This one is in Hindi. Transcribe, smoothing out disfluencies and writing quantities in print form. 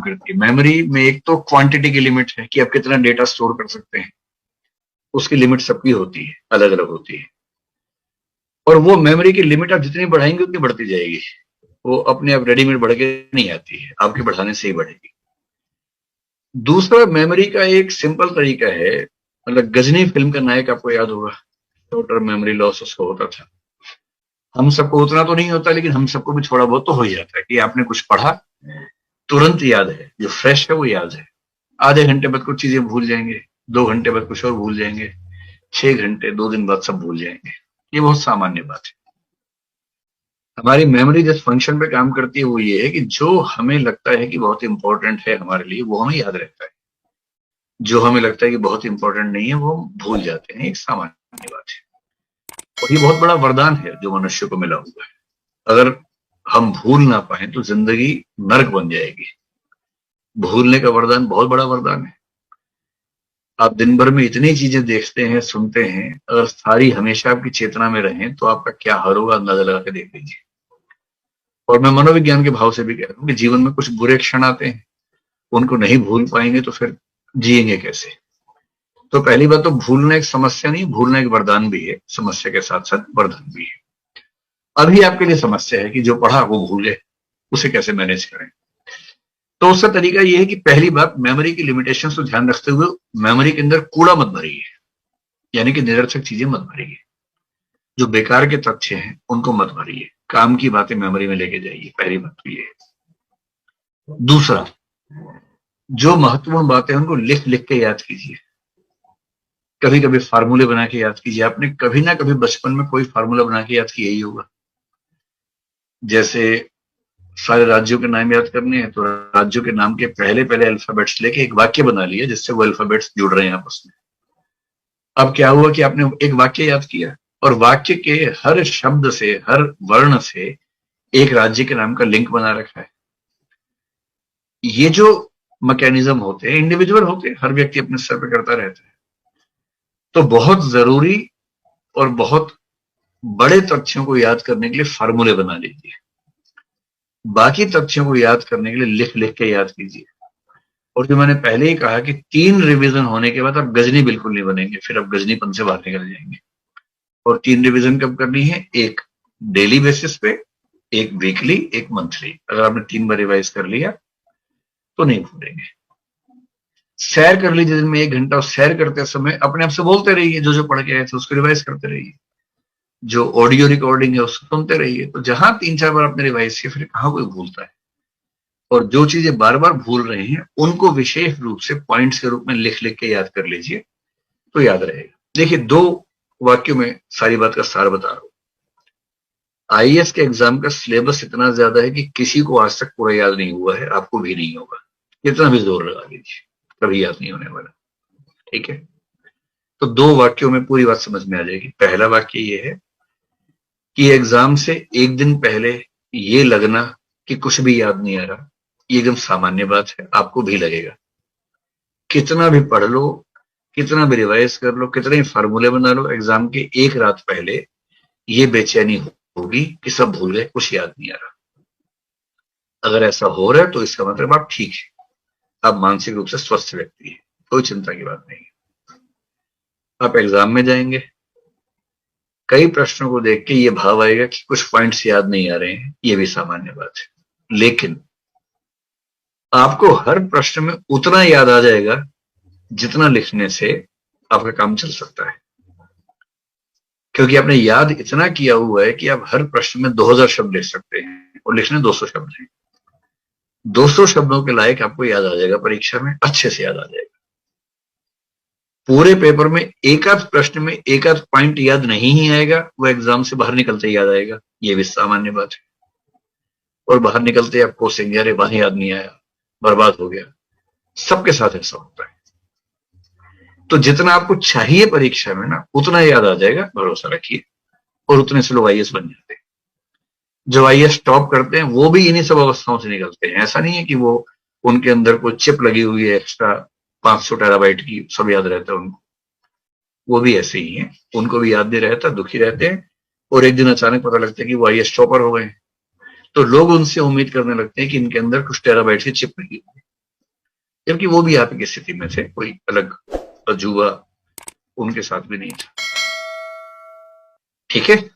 करती है। मेमोरी में एक तो क्वांटिटी की लिमिट है कि आप कितना डेटा स्टोर कर सकते हैं, उसकी लिमिट सबकी होती है, अलग अलग होती है। और वो मेमोरी की लिमिट आप जितनी बढ़ाएंगे उतनी बढ़ती जाएगी, वो अपने आप रेडीमेड बढ़ के नहीं आती है, आपके बढ़ाने से ही बढ़ेगी। दूसरा, मेमोरी का एक सिंपल तरीका है, मतलब गजनी फिल्म का नायक आपको याद होगा, टोटल मेमोरी लॉस उसको होता था। हम सबको उतना तो नहीं होता, लेकिन हम सबको भी थोड़ा बहुत तो हो ही जाता है कि आपने कुछ पढ़ा, तुरंत याद है, जो फ्रेश है वो याद है। आधे घंटे बाद कुछ चीजें भूल जाएंगे, 2 घंटे बाद कुछ और भूल जाएंगे, 6 घंटे 2 दिन बाद सब भूल जाएंगे। ये बहुत सामान्य बात है। हमारी मेमोरी जिस फंक्शन पे काम करती है वो ये है कि जो हमें लगता है कि बहुत इंपॉर्टेंट है हमारे लिए, वो हमें याद रहता है। जो हमें लगता है कि बहुत इंपॉर्टेंट नहीं है, वो हम भूल जाते हैं। एक सामान्य बात है, और ये बहुत बड़ा वरदान है जो मनुष्य को मिला हुआ है। अगर हम भूल ना पाए तो जिंदगी नर्क बन जाएगी। भूलने का वरदान बहुत बड़ा वरदान है। आप दिन भर में इतनी चीजें देखते हैं, सुनते हैं, अगर सारी हमेशा आपकी चेतना में रहें तो आपका क्या हाल होगा, अंदाजा लगा के देख लीजिए। और मैं मनोविज्ञान के भाव से भी कह रहा हूं कि जीवन में कुछ बुरे क्षण आते हैं, उनको नहीं भूल पाएंगे तो फिर जिएंगे कैसे। तो पहली बात तो भूलना एक समस्या नहीं, भूलना एक वरदान भी है, समस्या के साथ साथ वरदान भी है। अभी आपके लिए समस्या है कि जो पढ़ा वो भूल गए, उसे कैसे मैनेज करें। तो उसका तरीका यह है कि पहली बात, मेमोरी की लिमिटेशन को ध्यान रखते हुए मेमोरी के अंदर कूड़ा मत भरिए, यानी कि निरर्थक चीजें मत भरिए, जो बेकार के तथ्य हैं उनको मत भरिए, काम की बातें मेमोरी में लेके जाइए। पहली बात तो ये है। दूसरा, जो महत्वपूर्ण बातें हैं उनको लिख लिख के याद कीजिए। कभी कभी फार्मूले बना के याद कीजिए। आपने कभी ना कभी बचपन में कोई फार्मूला बना के याद किया ही होगा। जैसे सारे राज्यों के नाम याद करने हैं, तो राज्यों के नाम के पहले पहले अल्फाबेट्स लेके एक वाक्य बना लिया जिससे वो अल्फाबेट्स जुड़ रहे हैं आपस में। अब क्या हुआ कि आपने एक वाक्य याद किया और वाक्य के हर शब्द से, हर वर्ण से एक राज्य के नाम का लिंक बना रखा है। ये जो मैकेनिज्म होते हैं इंडिविजुअल होते हैं, हर व्यक्ति अपने स्तर पर करता रहता है। तो बहुत जरूरी और बहुत बड़े तथ्यों को याद करने के लिए फार्मूले बना लीजिए। बाकी तथ्यों को याद करने के लिए लिख लिख के याद कीजिए। और जो मैंने पहले ही कहा कि 3 रिवीजन होने के बाद आप गजनी बिल्कुल नहीं बनेंगे, फिर आप गजनीपन से बाहर निकल जाएंगे। और 3 रिवीजन कब करनी है? एक डेली बेसिस पे, एक वीकली, एक मंथली। अगर आपने 3 बार रिवाइज कर लिया तो नहीं भूलेंगे। सैर कर लीजिए दिन में 1 घंटा, और सैर करते समय अपने आप से बोलते रहिए, जो जो पढ़ के आए थे उसको रिवाइज करते रहिए। जो ऑडियो रिकॉर्डिंग है उसको सुनते रहिए। तो जहां 3-4 बार आपने रिवाइज किया, फिर कहां कोई भूलता है। और जो चीजें बार बार भूल रहे हैं उनको विशेष रूप से पॉइंट्स के रूप में लिख लिख के याद कर लीजिए, तो याद रहेगा। देखिए, 2 वाक्यों में सारी बात का सार बता रहा हूं। आईएएस के एग्जाम का सिलेबस इतना ज्यादा है कि किसी को आज तक पूरा याद नहीं हुआ है, आपको भी नहीं होगा, कितना भी जोर लगा लीजिए, कभी याद नहीं होने वाला। ठीक है, तो 2 वाक्यों में पूरी बात समझ में आ जाएगी। पहला वाक्य ये है कि एग्जाम से 1 दिन पहले ये लगना कि कुछ भी याद नहीं आ रहा, ये एकदम सामान्य बात है, आपको भी लगेगा। कितना भी पढ़ लो, कितना भी रिवाइज कर लो, कितने फार्मूले बना लो, एग्जाम के 1 रात पहले ये बेचैनी होगी कि सब भूल गए, कुछ याद नहीं आ रहा। अगर ऐसा हो रहा है तो इसका मतलब आप ठीक है, आप मानसिक रूप से स्वस्थ व्यक्ति है, कोई चिंता की बात नहीं है। आप एग्जाम में जाएंगे, कई प्रश्नों को देख के ये भाव आएगा कि कुछ पॉइंट्स याद नहीं आ रहे हैं, ये भी सामान्य बात है। लेकिन आपको हर प्रश्न में उतना याद आ जाएगा जितना लिखने से आपका काम चल सकता है, क्योंकि आपने याद इतना किया हुआ है कि आप हर प्रश्न में 2000 शब्द लिख सकते हैं और लिखने 200 शब्द हैं। 200 शब्दों के लायक आपको याद आ जाएगा, परीक्षा में अच्छे से याद आ जाएगा। पूरे पेपर में एक आध प्रश्न में एक आध पॉइंट याद नहीं ही आएगा, वो एग्जाम से बाहर निकलते याद आएगा, ये भी सामान्य बात है। और बाहर निकलते आप कोसेंगे, अरे वहां याद नहीं आया, बर्बाद हो गया। सबके साथ ऐसा होता है। तो जितना आपको चाहिए परीक्षा में ना, उतना याद आ जाएगा, भरोसा रखिए। और उतने से लोग आईएएस बन जाते हैं। जो आईएएस टॉप करते हैं वो भी इन्हीं सब अवस्थाओं से निकलते हैं। ऐसा नहीं है कि वो उनके अंदर कोई चिप लगी हुई है एक्स्ट्रा 500 टेराबाइट की, सब याद रहता है उनको। वो भी ऐसे ही हैं, उनको भी याद नहीं रहता, दुखी रहते हैं। और एक दिन अचानक पता लगता है कि वो आईएएस टॉपर हो गए, तो लोग उनसे उम्मीद करने लगते हैं कि इनके अंदर कुछ टेराबाइट की चिप लगी हुई है। जबकि वो भी आप की स्थिति में थे, कोई अलग अजूबा उनके साथ भी नहीं था। ठीक है।